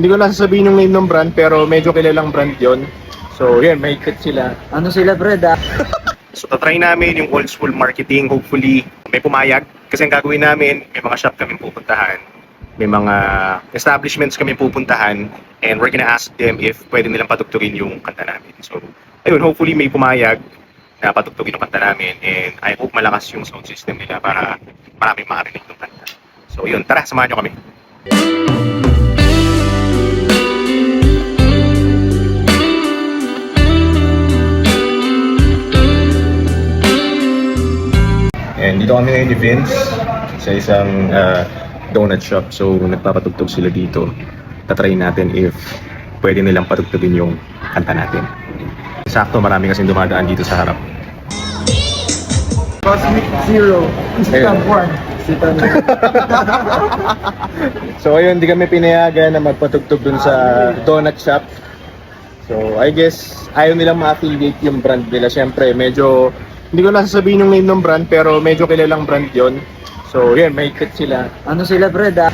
Hindi ko na sasabihin yung name ng brand pero medyo kilalang brand yon. So yan, may kit sila. Ano sila, Fred, ah? So tatry namin yung old school marketing. Hopefully may pumayag. Kasi ang gagawin namin, may mga shop kami pupuntahan. May mga establishments kami pupuntahan. And we're gonna ask them if pwede nilang patugtugin yung kanta namin. So ayun, hopefully may pumayag na patugtugin yung kanta namin. And I hope malakas yung sound system nila para maraming makarinig ng kanta. So yun, tara, samahan nyo kami. And dito kami ngayon ni Vince sa isang donut shop. So nagpapatugtog sila dito. Tatry natin if pwede nilang patugtugin yung kanta natin. Sakto, marami kasing dumadaan dito sa harap. Cosmic Zero. Ayun. So ayun, hindi kami pinayagan na magpatugtog dun sa donut shop. So I guess ayaw nilang ma-affiliate yung brand nila. Siyempre medyo, hindi ko na sasabihin yung name ng brand pero medyo kilalang brand yon. So yan, may kit sila. Ano sila, Fred, ah?